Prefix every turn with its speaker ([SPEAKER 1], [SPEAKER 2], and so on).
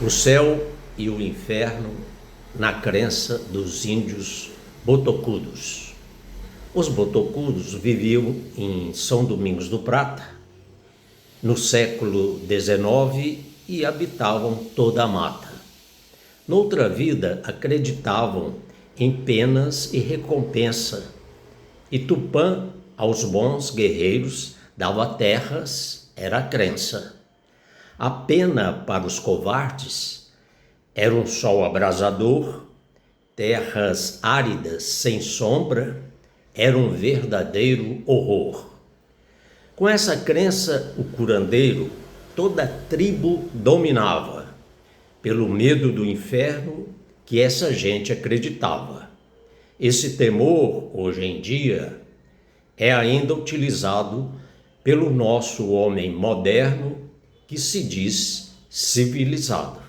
[SPEAKER 1] O céu e o inferno na crença dos índios botocudos. Os botocudos viviam em São Domingos do Prata, no século XIX, e habitavam toda a mata. Noutra vida, acreditavam em penas e recompensa, e Tupã, aos bons guerreiros, dava terras, era a crença. A pena para os covardes era um sol abrasador, terras áridas sem sombra, era um verdadeiro horror. Com essa crença, o curandeiro toda a tribo dominava, pelo medo do inferno que essa gente acreditava. Esse temor, hoje em dia, é ainda utilizado pelo nosso homem moderno que se diz civilizado.